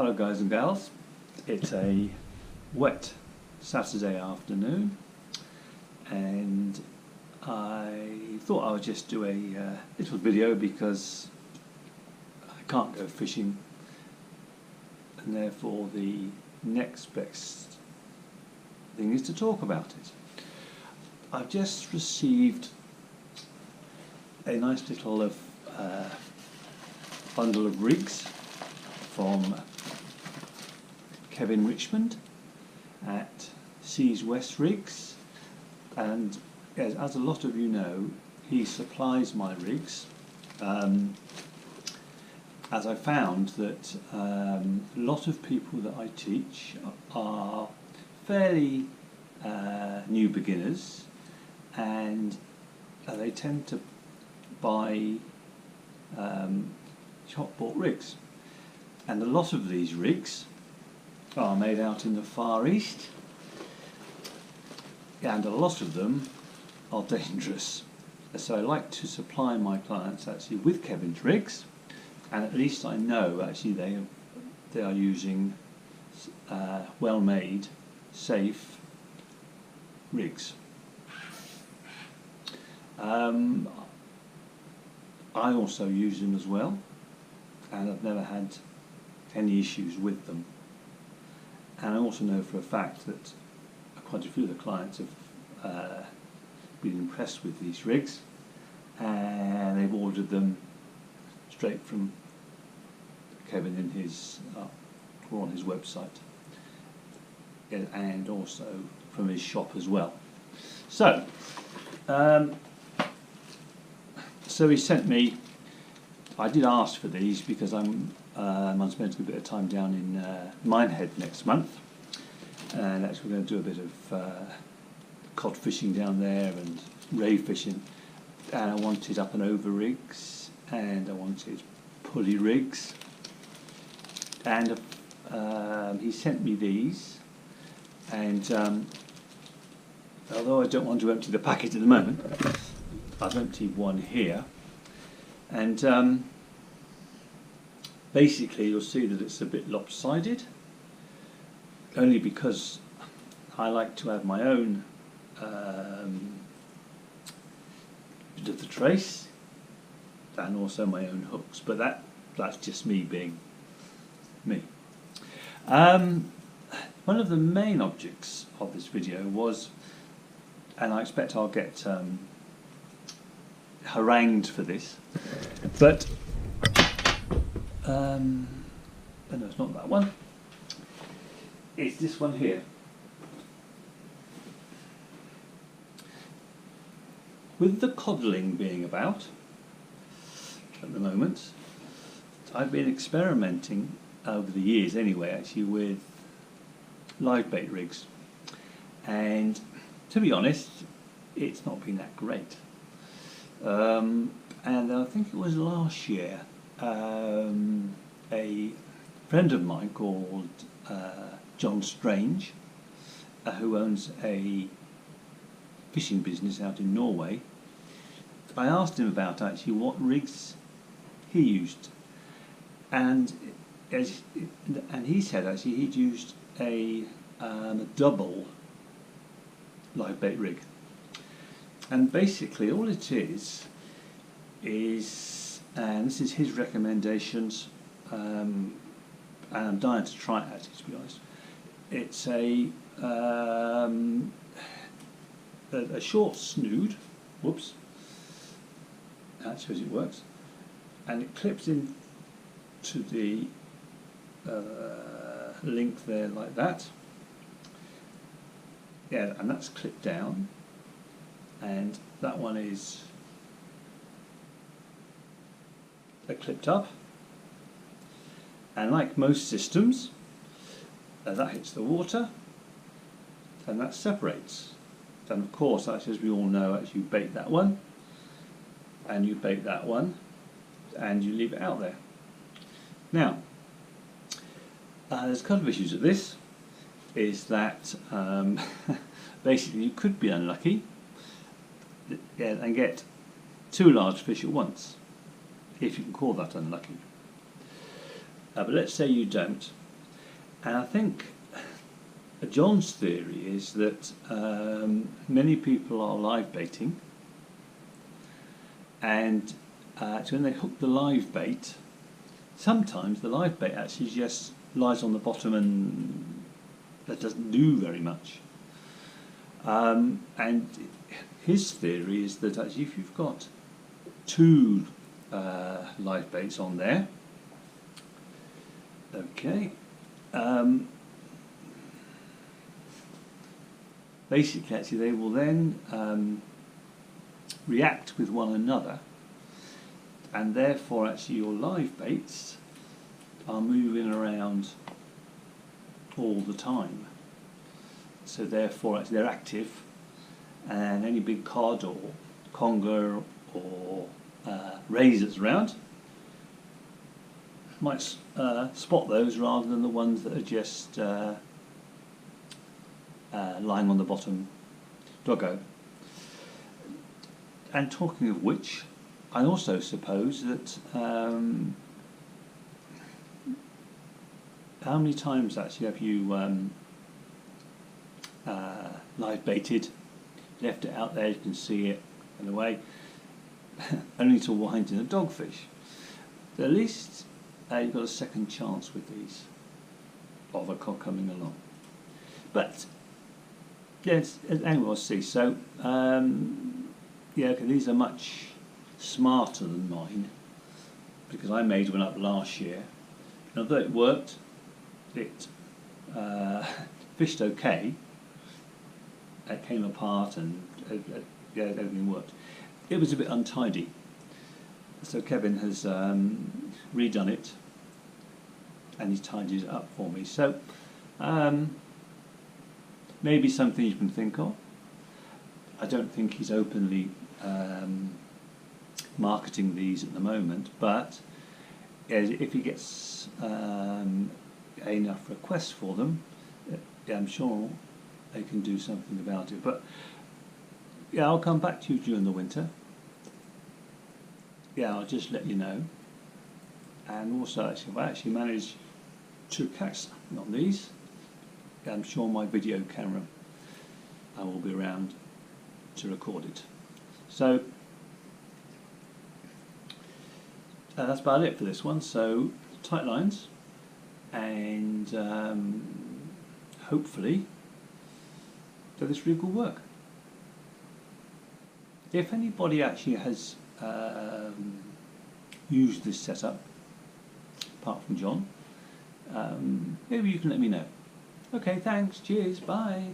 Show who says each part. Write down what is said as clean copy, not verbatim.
Speaker 1: Hello guys and gals, it's a wet Saturday afternoon and I thought I would just do a little video because I can't go fishing and therefore the next best thing is to talk about it. I've just received a nice little bundle of rigs from Kevin Richmond at Seas West Rigs, and as a lot of you know, he supplies my rigs. As I found that a lot of people that I teach are fairly new beginners, and they tend to buy shop bought rigs, and a lot of these rigs are made out in the Far East, and a lot of them are dangerous. So I like to supply my clients actually with Kevin's rigs, and at least I know actually they are using well-made, safe rigs. I also use them as well, and I've never had any issues with them. And I also know for a fact that quite a few of the clients have been impressed with these rigs, and they've ordered them straight from Kevin in his or on his website, and also from his shop as well. So he sent me. I did ask for these because I'm spending a bit of time down in Minehead next month, and actually we're going to do a bit of cod fishing down there and ray fishing, and I wanted up and over rigs, and I wanted pulley rigs, and he sent me these, and although I don't want to empty the packet at the moment, I've emptied one here, and basically you'll see that it's a bit lopsided, only because I like to have my own bit of the trace and also my own hooks, but that's just me being me. One of the main objects of this video was, and I expect I'll get harangued for this, but no, it's not that one. It's this one here. With the codling being about at the moment, I've been experimenting over the years anyway, actually, with live bait rigs, and to be honest, it's not been that great. And I think it was last year, a friend of mine called John Strange, who owns a fishing business out in Norway, I asked him about actually what rigs he used, and he said actually he'd used a double live bait rig, and basically all it is, and this is his recommendations, and I'm dying to try it actually, to be honest. It's a short snood, whoops, that shows it works, and it clips in to the link there like that, yeah, and that's clipped down, and that one is clipped up, and like most systems, that hits the water and that separates. And of course, actually, as we all know, actually you bait that one and you bait that one and you leave it out there. Now there's a couple of issues with this, is that basically you could be unlucky and get two large fish at once, if you can call that unlucky. But let's say you don't, And I think John's theory is that many people are live baiting, and so when they hook the live bait, sometimes the live bait actually just lies on the bottom and that doesn't do very much. And his theory is that actually if you've got two live baits on there, okay, basically actually they will then react with one another, and therefore actually your live baits are moving around all the time. So therefore actually they're active, and any big cod or conger or razors around might spot those rather than the ones that are just lying on the bottom doggo. And talking of which, I also suppose that how many times actually have you live baited, left it out there, you can see it and away, only to wind in a dogfish? So at least you've got a second chance with these of a cod coming along. But yes, anyway, we'll see. So yeah, okay, these are much smarter than mine because I made one up last year. And although it worked, it fished okay. It came apart and yeah, everything worked. It was a bit untidy, so Kevin has redone it and he's tidied it up for me. So maybe something you can think of. I don't think he's openly marketing these at the moment, but if he gets enough requests for them, yeah, I'm sure they can do something about it. But yeah, I'll come back to you during the winter. Yeah, I'll just let you know. And also, actually, if I actually manage to catch something on these, yeah, I'm sure my video camera I will be around to record it. So that's about it for this one. So tight lines, and hopefully that this rig will work. If anybody actually has used this setup, apart from John, maybe you can let me know. Okay, thanks, cheers, bye.